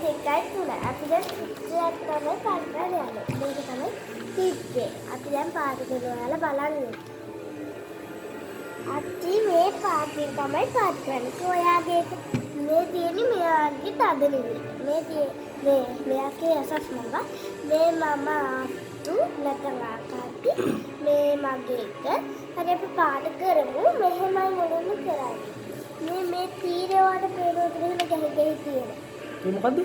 2යි 3යි. අපි දැන් ඉස්සරහට තමයි පාට කරලා යන්නේ. මේක තමයි තිබ්බේ. අපි දැන් පාට කරලා බලන්න. අච්චි මේ පාටින් තමයි පාට කරන්නේ. ඔයාගේ මේ තියෙන්නේ මෙයාගේ තද නෙවෙයි. මෙයාගේ අසස් මම මේ මම ආතු නැත්නම් ආකාරටි මේ මගේ එක. හරි අපි පාට කරමු. මෙහෙමයි මොනවද කරන්නේ. මේ තීරේ වලට පේනොත් එහෙම ගහගෙන තියෙනවා. ඒ මොකද්ද?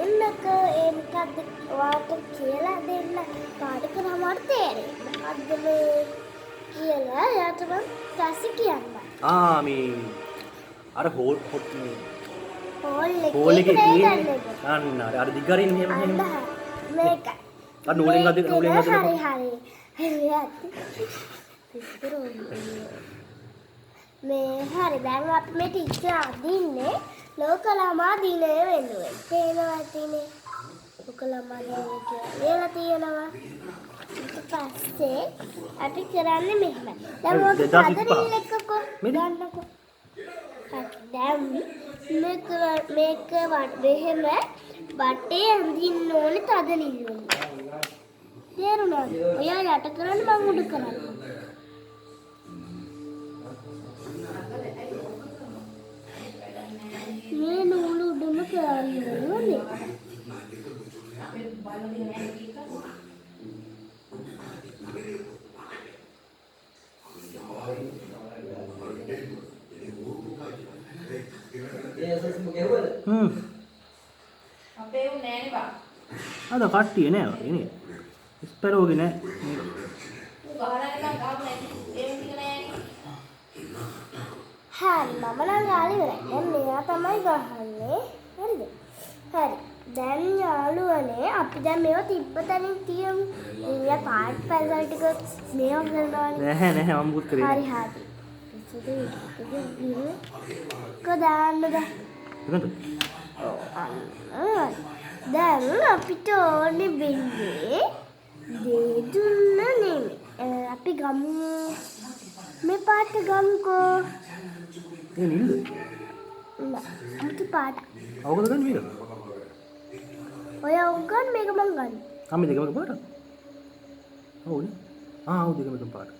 එන්නක ඒ මොකද්ද ඔයාට කියලා දෙන්න පාට කරාම තේරෙන්නේ. මොකද්ද මේ කියලා එයාට මම පස්සේ කියන්න. මේ අර හෝල් එකේ තියෙන්නේ අන්න අර දිගරින් මෙහෙම මේක අර නූලෙන් හරි මේ හරි දැන් අපි මේ ටික අදින්නේ ලෝක ළමා දිනය වෙනුවෙන්. තේනවා තියෙන්නේ ලෝක ළමා දිනය කියලා තියෙනවා. ඊට පස්සේ අපි කරන්නේ මෙහෙම. දැන් ඔක හදරින් එක්කකෝ ගන්නකෝ. දැන් මේක මෙහෙම වටේ අඳින්න ඕනේ තද නිල්ලුම්. තේරුණාද? ඔයා යට කරන්න මම උඩ කරන්න. මේ නූල උඩම කරන්න ඕනේ. අපේ උන් නෑනේ බා. අද කට්ටිය නෑ වගේ නේ. ස්පැරෝගේ නෑ. උන් ගහලා නිකන් ගහපු නැති ඒ ටික නෑනේ. හරි මම නම් ගාලි ඉවරයි. දැන් මෙයා තමයි ගහන්නේ. හරිද? හරි. දැන් යාළුවනේ අපි දැන් මේව තිබ්බ තැනින් තියමු. මෙයා පාට් පැසල් ටික මේව කරනවානේ. නැහැ මම මුත් කරේ. හරි. කොදාන්නද? එතනද? දැන් අපිට ඕනේ වෙන්නේ දෙදුන්න නෙමෙයි. අපි ගමු මේ පාට ගමුකෝ. ඒ නිල්ද? නෑ. මුතු පාට. අවුකද ගන්න මේක? ඔය උගන් මේක මං ගන්න. මේ දෙකම එක පාට? ඔව්නේ. ඔව් දෙකම එක පාට.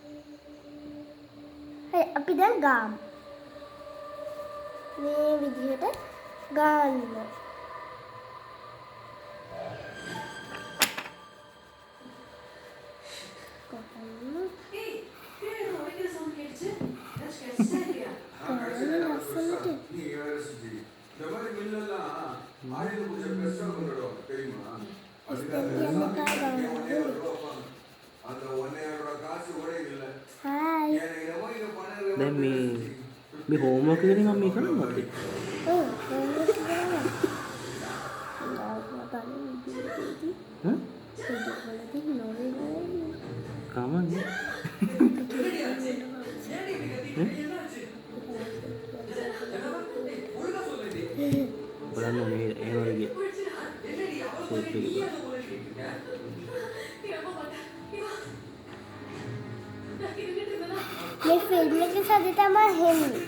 හරි අපි දැන් ගාමු. මේ විදිහට ගන්න. දැන් මේ හෝම්වර්ක් එකේ මම මේ කරන්නවද? කමන්නේ. බලන්න මේ එනෝගේ ෂේප් එක. මේ ෆිල්ම් එකේ සද්ද තමයි හෙන්නේ.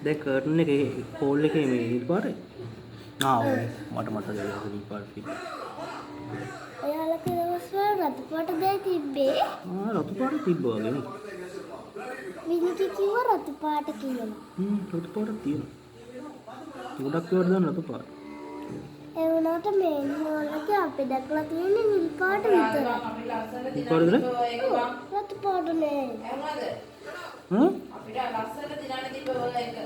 දැන් කර්ටන් එකේ හෝල් එකේ මේ නිල් පාටයි. ඔව් මට මතකයි නිල් පාටයි. ඔයාලා දවස්වල රතු පාට දෙයි තිබ්බේ. රතු පාට තිබ්බා වගේ නේ. විනිටි කිව්ව රතු පාට කියලා. රතු පාට තියෙනවා. ගොඩක් ඒවා දාන්න රතු පාට. ඒ වුණාට මේ හෝල් එකේ අපි දැක්ලා තියෙන්නේ නිල් පාට විතරයි. නිල් පාට විතරයි? රතු පාට නෑ. අපිට ලස්සන දිනන්න තිබ්බ ඔය එක.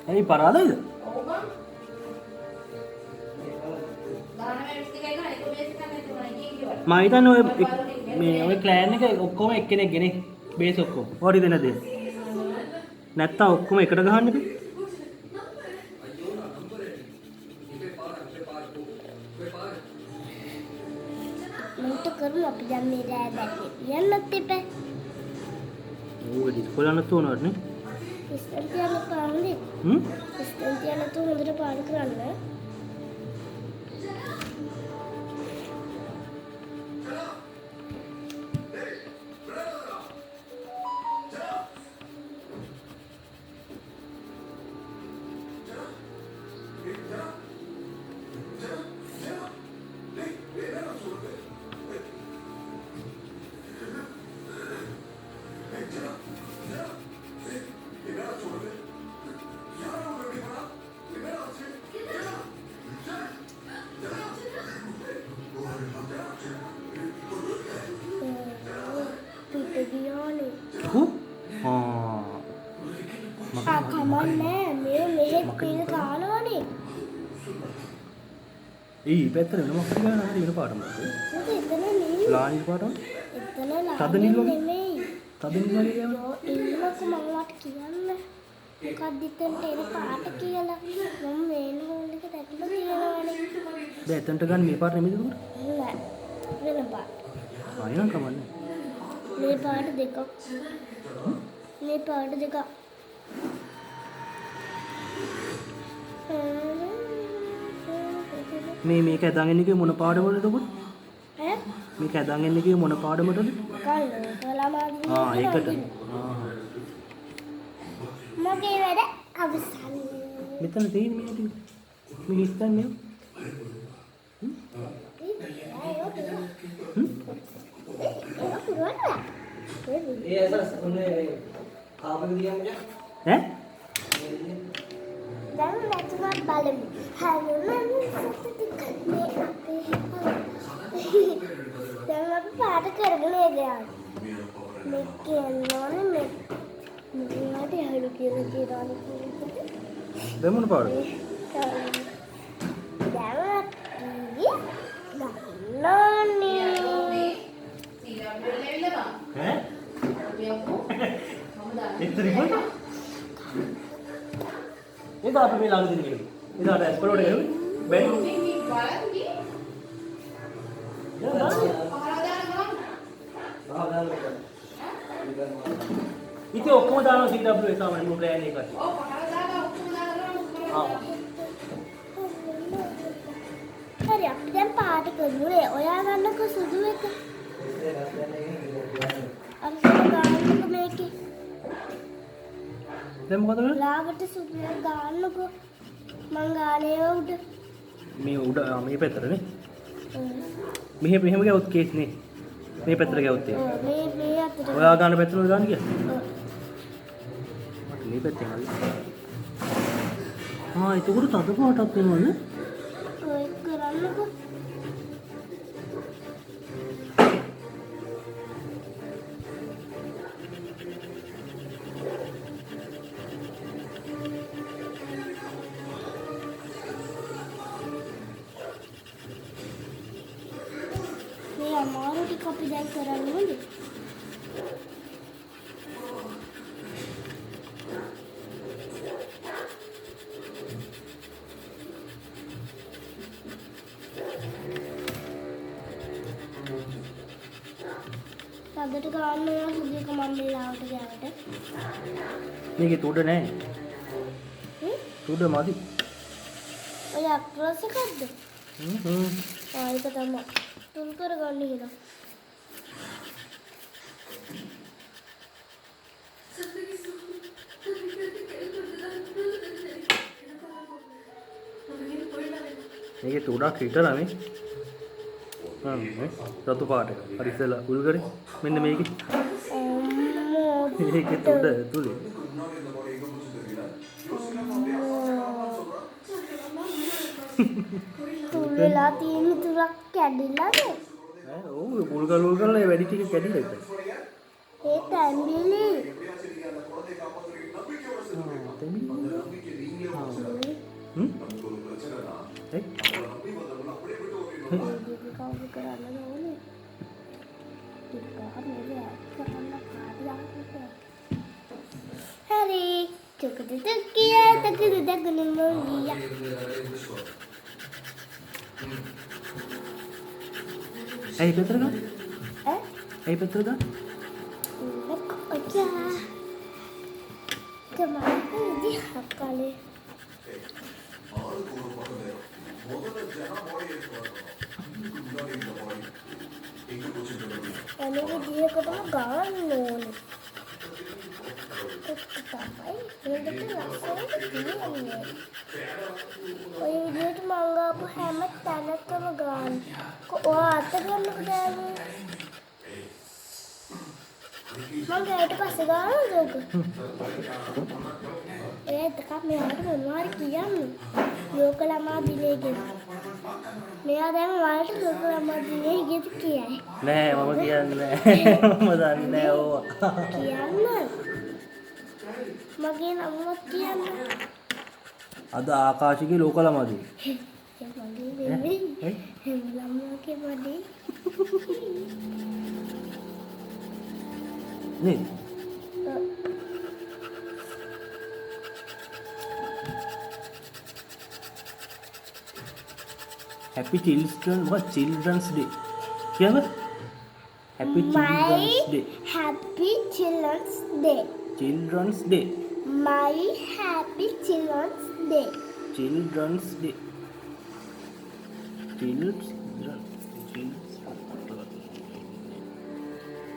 ඇයි පරාදයිද? ඔව් බං. ගාන මේ ලිප්ස්ටික් එක ගන්න එක බේස් එකක් නැතුණා කිව්වා. මම හිතන්නේ ඔය මේ ඔය ක්ලෑන් එක ඔක්කොම එක්කෙනෙක්ගේනේ බේස් ඔක්කොම. හරිද නැද? නැත්තම් ඔක්කොම එකට ගහන්න බෑ. මන්ට කරු අපි දැන් මේ රෑ දැක්කේ. යන්නත් එපා. ඕක ඩිස්කෝල යන්නත් උනාට නේ. ඉස්සර තියන්න පාන්නේ. ඉස්සර තියන්න තු හොඳට පාඩු කරන්න. ඊ පැත්තට වෙන මොකක්ද ගන්න හරි වෙන පාටම. එතන නෙමෙයි. ලානිල් පාටම. එතන තද නිල් වගේ? නෙමෙයි. තද නිල් වගේ ගාන. ඉන්නකො මම වට කියන්න. මොකක්ද එතනට එන පාට කියලා. මම මේ නෝල් එක දැක්කම කියනවානේ. දැන් එතනට ගන්න මේ පාට නෙමෙයිද උකට? නෑ. වෙන පාට. ආයෙනම් කමන්නේ. මේ පාට දෙකක්. මේ පාට දෙකක්. මේක ඇදන් එන්නේ මොන පාඩමකටද උකට? ඈ? මේක ඇදන් එන්නේ මොන පාඩමකටද? කලමාදී. ඒකට. මගේ වැඩ අවසන්. මෙතන තියෙන මේ ටික. මේ හිස්තන්නේ. ये ऐसा उन्हें आप भी दिया मुझे ඈ? දැන් නැතුවත් බලමු. හැමෝම සතුටු කන්නේ අපේ. දැන් අපි පාට කරගෙන යනවා. මේ කියනෝනේ මේ මොනවද හලු කියලා කියනවා. දැන් මොන පාඩම? ඈ? එතරම් කොහෙද? ඒක අපි මේ ළඟ දින ගිහින්. එදාට ඇස්පරෝඩ් ගිහින් බැරි. ඉතින් ඔක්කොම දානවා CW සාමාන්‍ය මු ප්ලෑන් එකට. හරි අපි දැන් පාට කරමුනේ. ඔයා ගන්නකො සුදු එක. අපි ගන්නකො මේකේ. දැන් මොකද කරන්නේ? ලාවට සුදු එක ගන්නකො. මං ගානේ උඩ. මේ උඩ මේ පැත්තටනේ. මෙහෙම ගියොත් කේස් නේ. මේ පැත්තට ගියොත් ඒ. මේ අතට. ඔයා ගන්න පැත්තට ගන්න කිය. මට මේ පැත්තෙන් හරි. ඒක උඩ තද පාටක් වෙනවනේ. ඔය කරන්නකො. මේ අමාරු ටික අපි දැන් කරන්න ඕනේ. සද්දට ගන්න ඕන සුදු එක මම මේ ලාවට ගෑවට. මේකේ උඩ නැහැ. උඩ මදි. ඔය අක්‍රස් එකක්ද? ඒක තමයි. තුන් කරගන්න හිනා. මේකේ උඩක් හිටලා මේ. රතු පාට එක. හරි ඉතලා උල් කරේ. මෙන්න මේකේ. මේකේ උඩ තුලේ. තුල් වෙලා තියෙන තුලක් කැඩිලාද? ඔව් උල් කරලා වැඩි ටික කැඩිලා ඉතින්. ඒ තැඹිලි. කවුරු කරන්න ඕනේ? හරි. චොකද තකියා තකද දගන මොලියා. ඇයි පෙතර ගන්න? ඈ? ඇයි පෙතර ගන්න? ඔච්චා. කමාලදී හක්කලේ. අනේ විදියකටම ගන්න ඕනේ. ඒක තමයි මේකට ලස්සනට තියෙන්නේ. ඔය විදියට මං ගාපු හැම තැනකම ගන්න. ඔය අත ගන්නකොට දැන්නේ. මං ගාට පස්සේ ගන්නද ඔක? එකක් මෙයාට මොනවාරි කියන්නේ. ලෝක ළමා දිනේ ගැන. මෙයා දැන් වලට ලෝක ළමා දිනේ ගැන කියයි. නෑ මම කියන්නේ නෑ. මම දන්නේ නෑ ඕවා. කියන්න. මගේ නමවත් කියන්න. අද ආකාශිකේ ලෝක ළමාදී. ළමයාගේ බඩේ නේද? Happy Children's Day. කියන්න? Happy Children's Day. Happy Children's Day. Children's Day. My Happy Children's Day. Children's Day. Children's.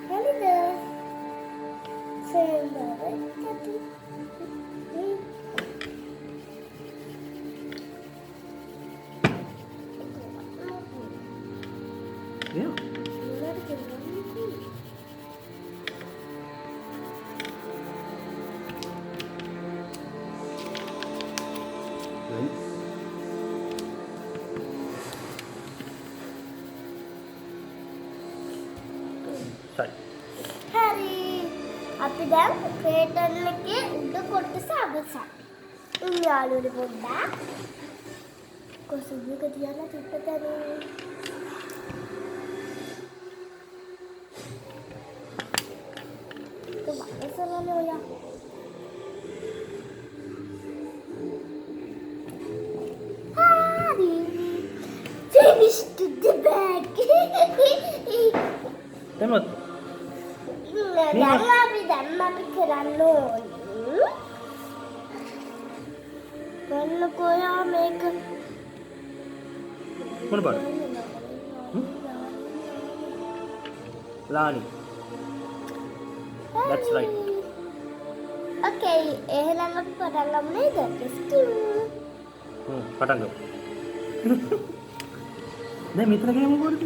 Hello. Yeah. Right. Sorry. හරි. අපි දැන් ක්‍රේටන් එකේ උඩ කොටස අවසන්. යාළුවනේ පොඩ්ඩක්. කොසුදුක තියලා තිබ්බතනේ. Assalamualaikum ya. Hari finished the bag. Temot. දැන් අපි කරන්න ඕනේ. ගන්න කොයා මේක මොන බාර? Lani. That's right. Okay, එහෙනම් අපි පටන් ගමු නේද? Let's do. පටන් ගමු. දැන් මෙතන ගියම මොකද?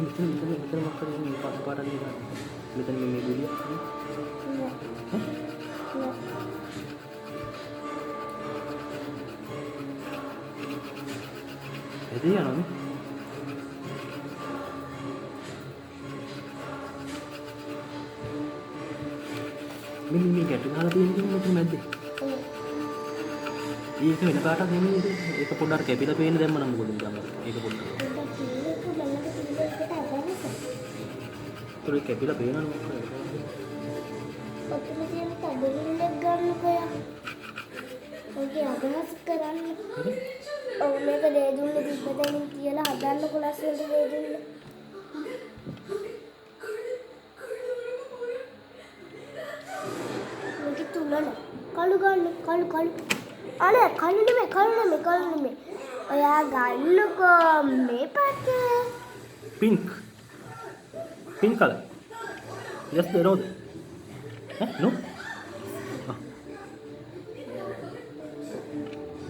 මෙතන මොකද මේ පාට ගියා. මෙතන මේ ගුලිය. එදී යනවනේ. මේ ගැට ගහලා තියෙන කෙනෙක් මෙතන මැද්දේ. ඒක වෙන කාටවත් නෙමෙයි. ඒක පොඩ්ඩක් කැපිලා පේන්න දැම්ම නම් මොකද ගමන. ඒක පොඩ්ඩක්. ඒක කැපිලා පේනවනේ මොකද? ඔතන තියෙන කඩුල්ලක් ගන්නකොය. ඔගේ අදහස් කරන්න. ඔව් මේක දෙදුන්න තිබ්බදෙනින් කියලා හදන්නකො ලස්සනට දෙදුන්න. මේක තුනන. කළු ගන්න කළු. අනේ කළු නෙමෙයි. ඔයා ගන්නකො මේ පාට. Pink color. Yes, they know. No?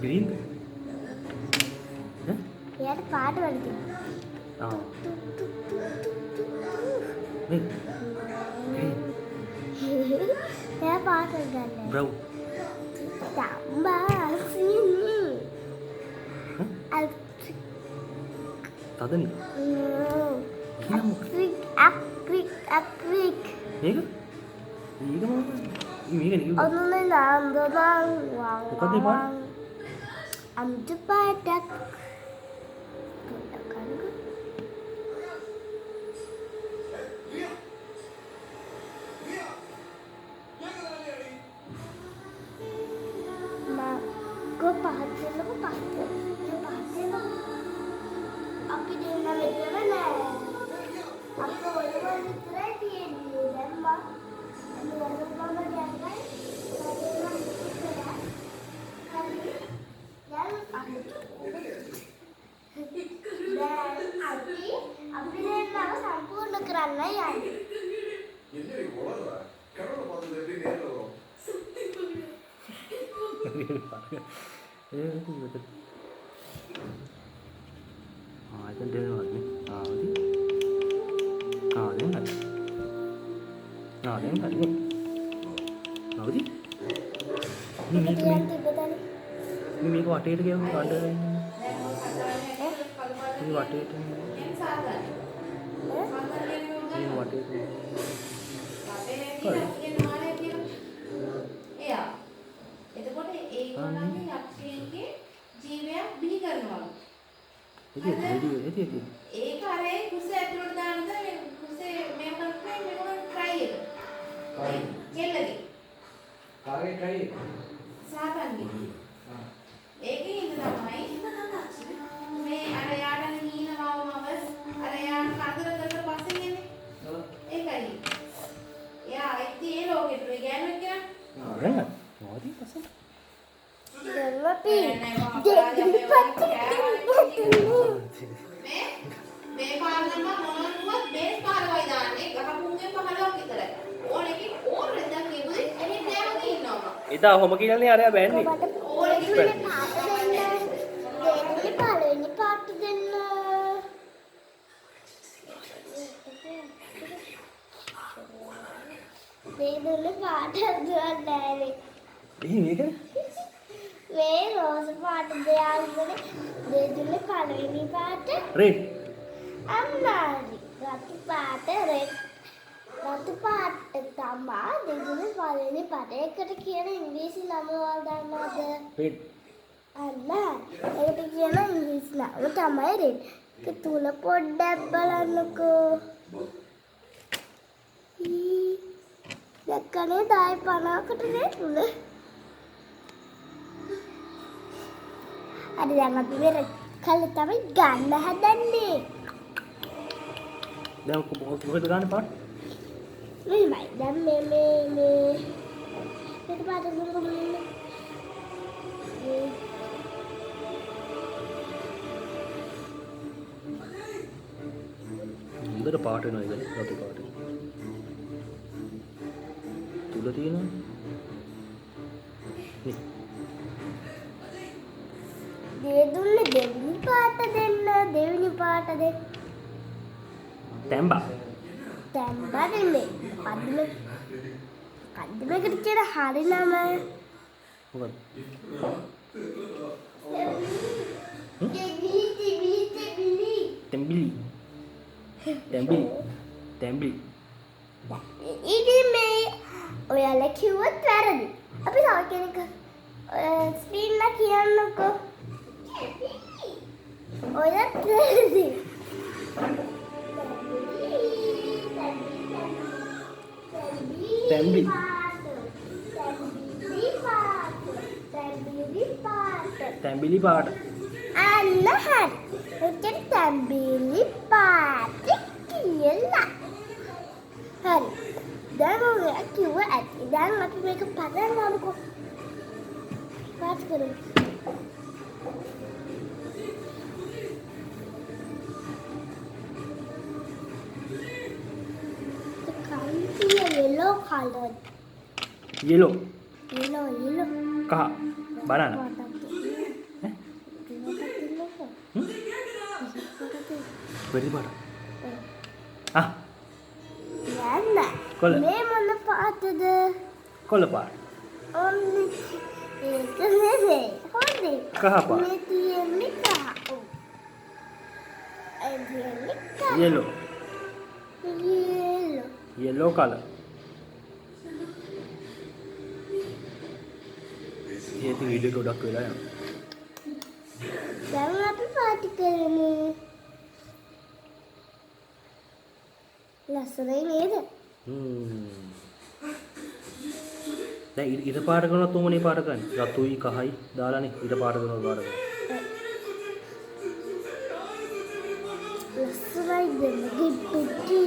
Green? එයාට පාට වල තියෙනවා. Green. එයා පාට වල ගන්න. Brown. Tambah sini. තදනේ. Akrik. මේක? මේක මොකද? මේක නේ. ඔන්න නන්දනං මොකද මේ පාට? අම්ජ පාටක්. Gue pahatin lo pahatin. Aku dia nama dia mana? Aku orang itu dia ni, lama. Lalu mama dia kan, අපි දෙන්නම සම්පූර්ණ කරන්න යන්නේ. Itu dia ni. Dia enggak. Dia enggak ni. Apa sih? Ni Tiba tadi. මේක වටේට ගියම කඩ Eh? මේ වටේට දැන් සාගන්න. සාගන්න මේ වටේට එයා. එතකොට ඒගොල්ලන්ගේ යක්ෂයන්ගේ ජීවයක් බිහි කරනවා. එදී ඒක අර ඒ කුස ඇතුළට දානද මේ කුසේ මේක කරන්නේ මේක ට්‍රයි එක. කෙල්ලගේ. කාගේ try එක? සාගන්නේ. ඒකේ ඉඳ තමයි මේ අර යාට හීනවවමවස් අර යාට කඳුර කරලා පස්සේ යන්නේ. ඒකයි. යා ඉතින් ඒ ලෝකෙට ගෑනුවෙක් කියලා. දැන් මොකද පස්සේ දෙල්වපි මේ පාරලම මොනවද බේස් පාරවයි දාන්නේ ගහපුන්ගේ 15ක් විතරයි. ඕනෙකින් ඕන රෙද්දක් කියපුවද එහෙම නෑම ඉන්නවා. එදා ඔහොම කියන්නේ අරයා බෑන්නේ මට ඕනෙකින් පාට දෙන්න දෙන්නේ පළවෙනි පාට දෙන්න දෙන්නේ පාට දුවන්නේ මේක මේ රෝස පාට දෙයාලුනේ දෙදුනේ පළවෙනි පාට රෙඩ් අම්මාරි රතු පාට රෙඩ් රතු පාට තමා දෙදුනේ පළවෙනි පාට ඒකට කියන ඉංග්‍රීසි නම වල දන්නවද රෙඩ් අන්න ඒකට කියන ඉංග්‍රීසි නම තමයි රෙඩ් ඒක තුල පොඩ්ඩක් බලන්නකෝ දැක්කනේ 10-50කට නේ තුල අද දැන් අපි වෙර කල් තමයි ගන්න හදන්නේ. දැන් කොහෙද ගන්න පාට මෙහෙමයි. දැන් මේ පිට පාට දුරකම හොඳට පාට වෙනවා ඉතින් රතු පාට තුල තියෙනවා දෙදුන්නේ දෙවෙනි පාට දෙන්න දෙවෙනි පාට දෙන්න තැම්බා තැම්බා දෙන්නේ කද්දමකට කියන හරි නම මොකද තැම්බිලි ඉතින් මේ ඔයාලා කිව්වත් වැරදි. අපි තව කෙනෙක් ස්ක්‍රීන් එක කියන්නකෝ. ඔයත් වැරදි. තැම්බි තැම්බිලි පාට අන්න හරි. එතන තැම්බිලි පාට කියලා. හරි. දැන් ඔයා කිව්ව ඇති. දැන් අපි මේක පටන් ගමුකෝ. පාත් කරමු. The country yellow colored. yellow Yellow. කහ banana වෙරි පාට ආ යන්න. කොළ. මේ මොන පාටද? කොළ පාට ඔන්න ඒක නෙවෙයි. හොඳේ. කහ පාට මේ තියෙන්නේ කහ. ඔව්. ඒ තියෙන්නේ කහ. yellow Yellow. yellow color ඒක වීඩියෝ ගොඩක් වෙලා යනවා දැන් අපි පාටි කරමු. ලස්සනයි නේද? දැන් ඉර පාට කරනවා තුමනේ පාට කරන්නේ රතුයි කහයි දාලානේ ඉර පාට කරනවා පාට කරනවා ලස්සනයි දෙන්න ගිප්පිටි.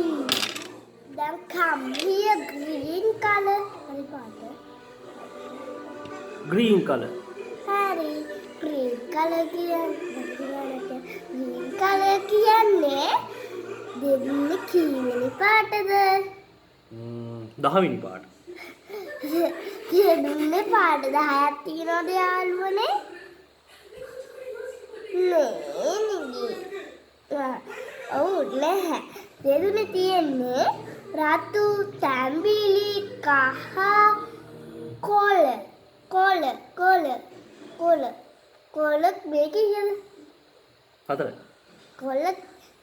දැන් come here green color. හරි පාට. green color හරි. green color කියන්නේ green color කියන්නේ දෙන්නේ කීවෙනි පාටද? 10 වෙනි පාට දෙන්නේ පාට 10ක් තියෙනවද යාළුවනේ? නෑ. ඔව් නැහැ. දෙදුනේ තියෙන්නේ රතු තැඹිලි කහ කොළ මේකේ කියන 4 කොළ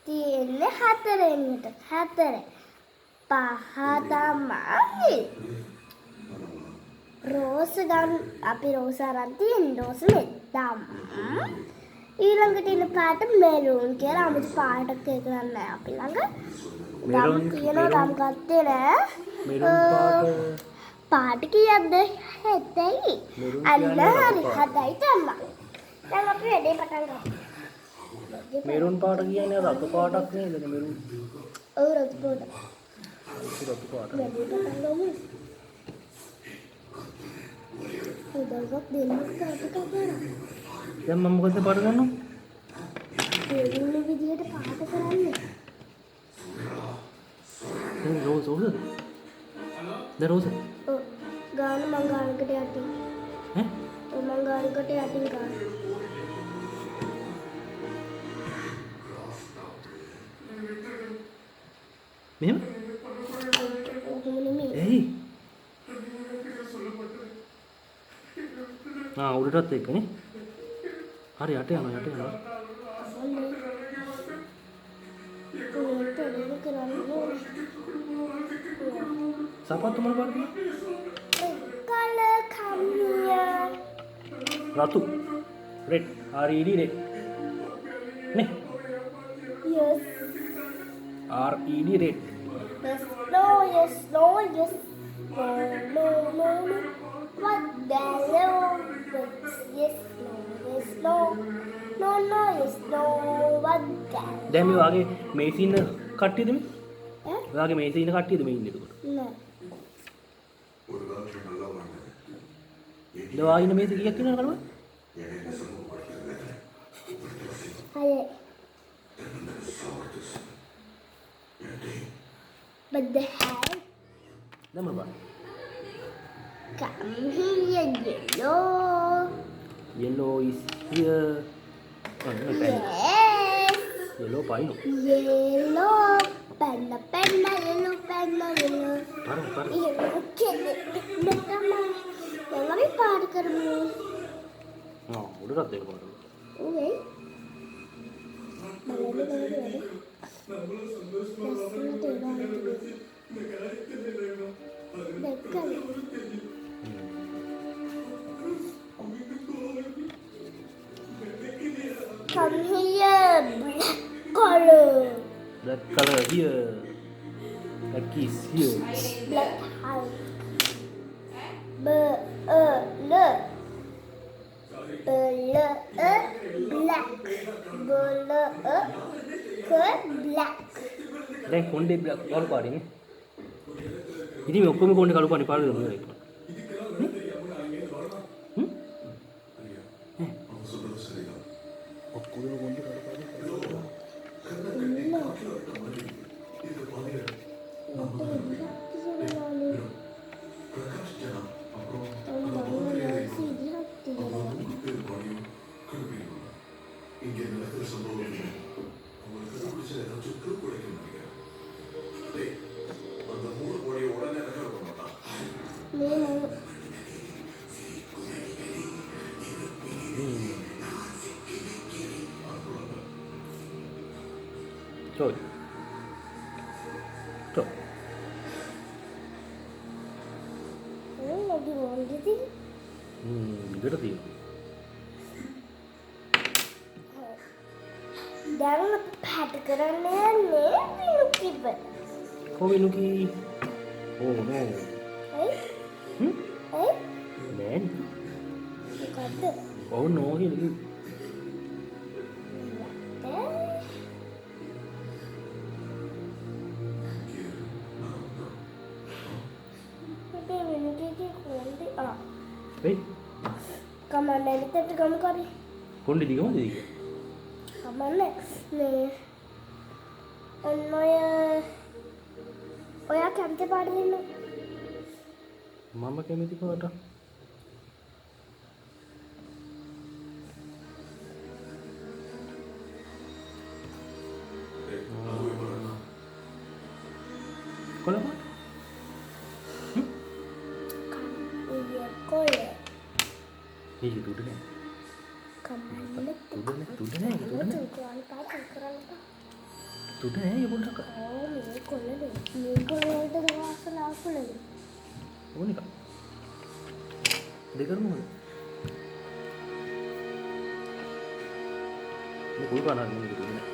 තියෙන්නේ 4 වෙනියට. 4. 5 තමයි. රෝස ගම් අපි රෝස අරන් තියෙන්නේ. රෝස මෙත්තම්. ඊළඟට ඉන්න පාට මෙරූන් කියලා 아무තු පාටක් එක ගන්න නැහැ අපි ළඟ. මෙරූන් තියෙනවා ගම් ගත්තේ නෑ. මෙරුන් පාට කීයක්ද? 7යි. අන්න හරි 7යි තමයි. දැන් අපි වැඩේ පටන් ගමු. මෙරුන් පාට කියන්නේ රතු පාටක් නේද මෙරුන් ඔව් රතු පාට. රතු පාට වැඩේ පටන් ගමු. උදව්වක් දෙන්න පාට කරා. දැන් මම මොකද පාට ගන්නව දෙන්නේ විදියට පාට කරන්නේ. දැන් රෝස් දැන් රෝස් ඔව් ගාන මං ගානකට යටින්. ඈ ඔව් මං ගානකට යටින් ගාන. මෙහෙම ඔහොම නෙමෙයි. එයි උඩටත් එක්කනේ හරි යට යනවා ඔන්න ඒක කරන්නේ. සපත්තු මොන පාටද color come here. රතු රෙඩ් RED රෙඩ් නේ Yes. RED red Yes. No. Yes. No. Yes. No. No. No. No. What the hell? Yes. No. Yes. No. No. No. Yes. No. What the? දැන් මේ වාගේ මේසෙ ඉන්න කට්ටියද මේ Eh? ඔයාගේ මේසෙ ඉන්න කට්ටියද මේ ඉන්නේ එතකොට No. දැන් වාගේ ඉන්න මේසෙ කීයක් ඉන්නවද කලුවා Hi. But the hell? දැන් මොන පාට Come here, yellow. yellow is here Yes. yellow paino Yellow. Penna, penna, yellow, penna, yellow. para Yellow, kid. Nakama. Yang kami pahat කරමු. උඩටත් ඒක පාට Okay. බලන්න බලන්න. දැක්කද? Come here, black color. black color here black is here Black house. B L black. Black. දැන් කොණ්ඩේ කළු පාටිනේ ඉතින් මේ ඔක්කොම කොණ්ඩේ කළු පාටි පාට දෙනවා ඒක ඔක්කොම කොණ්ඩේ කළු party Rồi. Rồi. Lagi mau gitu. Gitu sih. Dan pahat කරන්නේ නේ කිව්ව. Kowinuki. Oh no. Eh? Eh? Man. මොකද්ද? Oh no ini. Hey, කමන්නේ මෙතට ගමු කරේ. කොණ්ඩේ දිගමද දිග? කමන්නේ නේ. ඔන්න ඔයා කැමති පාට දෙන්න. මම කැමති පාට. කොළ පාට? කොළ. ඒක දුඩ නෑ. කමන්න තුඩ නෑ තුකරන්න කරන්න තුඩ නෑ ඒ පොඩ්ඩක් මේ කොල්ලද මේ කොල්ලට දවාසලා කුලද ඕන එක දෙකරම මේ කුල් පානක් නෙමෙයි තුඩ නෑ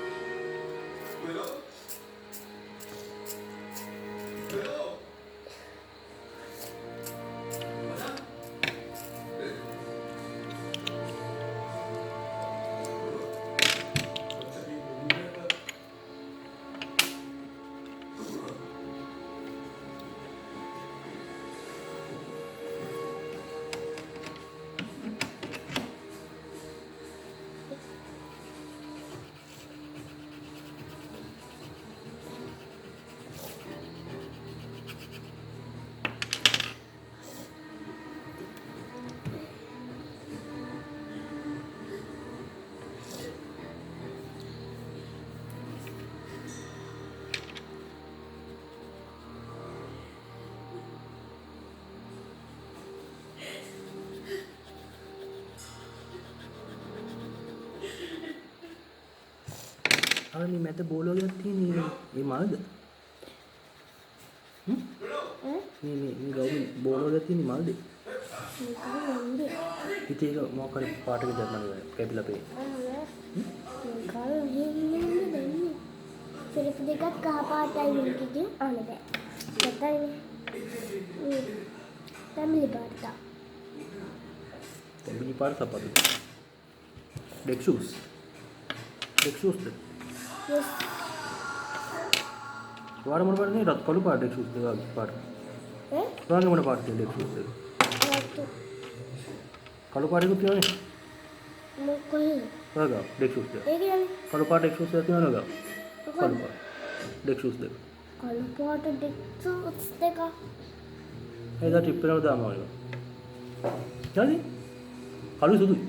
මේ මැද බෝලෝගයක් තියෙන්නේ මේ මල්ද? මේ ගෞරි බෝලෝගයක් තියෙන්නේ මල්ද? ඉතින් ඒක මොකක් හරි පාටක දැම්මම කැපිලා පේ. සිරිප් දෙකක් කහ පාටයි වෙන්නේ අනේ බෑ. දෙතයි. තමිලි පාට. තමිලි පාට සපතු. Deck shoes. Deck shoes. Yes. वाड़ा मोड़ पार्ट नहीं रात कलू पार्ट एक शूज देगा पार्ट वांगे मोड़ पार्ट देगा एक शूज देगा कलू पार्ट को क्यों नहीं मैं कोई वागा एक शूज देगा एक यानी कलू पार्ट एक शूज देगा क्यों नहीं कलू पार्ट एक शूज देगा कलू पार्ट एक शूज देगा ऐसा टिप पे ना दाम आएगा क्या जी कलू सुधु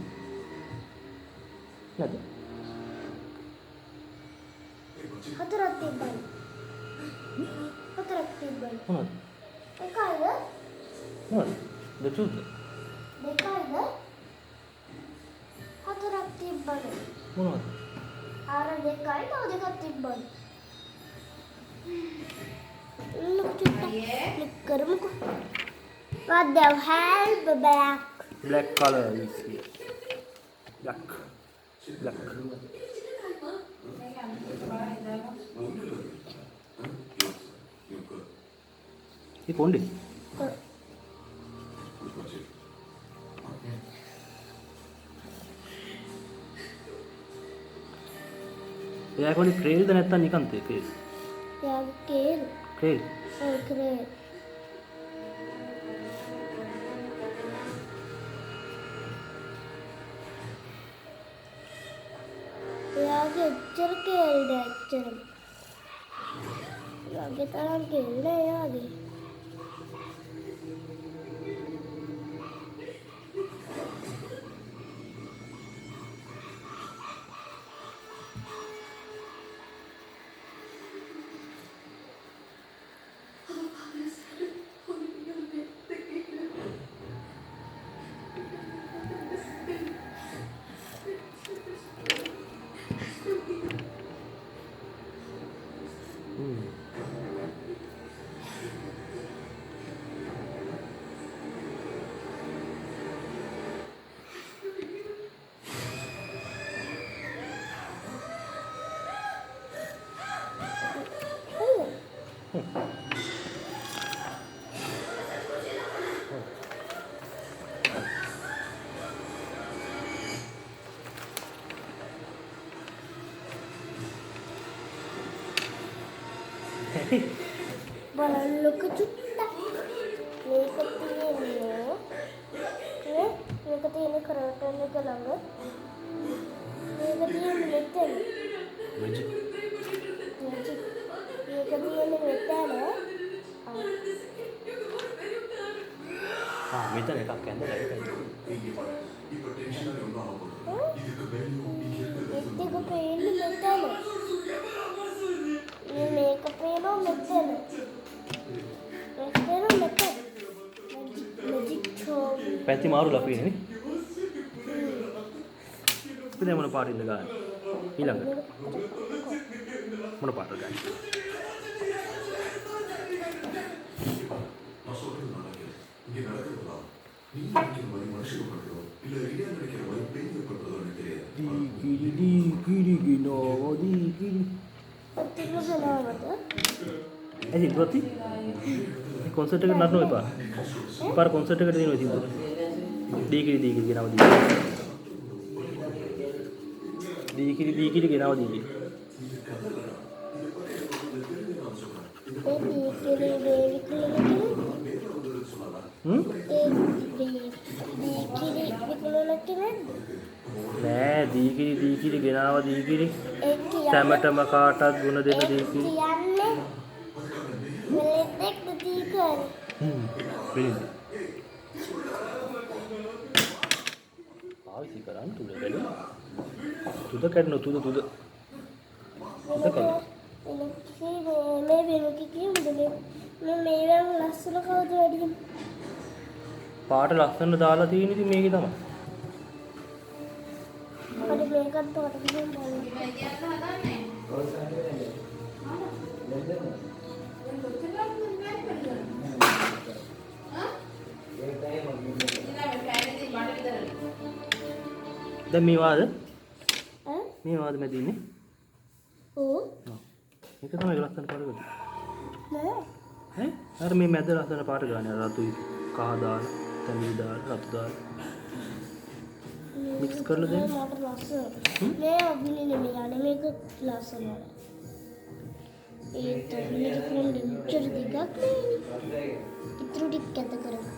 क्या जी හතරක් තිබ්බයි. හතරක් තිබ්බයි. මොනවද? එකයිද? මොනවද? දෙකද? දෙකයිද? හතරක් තිබ්බයි. මොනවද? අර දෙකයි තව දෙකක් තිබ්බයි. look කරමුකෝ. What the hell black color is here. Black. ये कौन दे या कोणी क्रेल तर නැත්තම් නිකන් තේ ක්‍රේල් යා කේල් ක්‍රේල් ඔය ක්‍රේල් යාගේ එච්චර කේල්ද එච්චර යාගේ තරම් කේල්ද යාගේ බලන්නක චුට්ටක් මේක තියෙන්නේ මේක තියෙන කරටන් එක ළඟ මේක තියෙන්නේ මෙතන මැජික් මේක තියෙන්නේ මෙතන මෙතන එකක් ඇඳලා ඒකයි මේක පේන්නේ මෙතන මේක පේනවා මෙතන පැති මාරු ලපේනේ දැන් මොන පාටින්ද ගන්න? ඊළඟ මොන පාටද ගන්න? ඇයි ගොති? කොන්සර්ට් එකට නටන්න එපා. පාර කොන්සර්ට් එකට දෙනවා ඉතින්. දීකිරි ගෙනාව දීකිරි. දීකිරි ගෙනාව දීකිරි. නෑ දීකිරි ගෙනාව දීකිරි. සැමටම කාටත් ගුණ දෙන දීකිරි. පාවිච්චි කරන් තුද කැඩෙන. තුද කැඩෙන තුද. මේ වෙනුකි කියමුද මේ ලස්සන කවුද වැඩිම පාට ලස්සන දාලා තියෙන ඉතින් මේකේ තමයි. අපිට මේකත් පාට කියන්න බලන්න. මේ කියන්න හදන්නේ. දැන් මේ වාද? ඈ? මේ වාද මැද ඉන්නේ? ඕ. මේක තමයි ලස්සන පාට ගන්න. නෑ. ඈ? අර මේ මැද ලස්සන පාට ගන්න. රතුයි, කහ දාන, තනිවි දාන, රතු දාන. මික්ස් කරලා දෙන්න. මට ලස්සන. මේ අභිනේ නෙමෙයි අනේ මේක ලස්සන. ඒත් මේක කොහොමද මෙච්චර දිගක් නේ? ඉතුරු ටික කැත කරගන්න.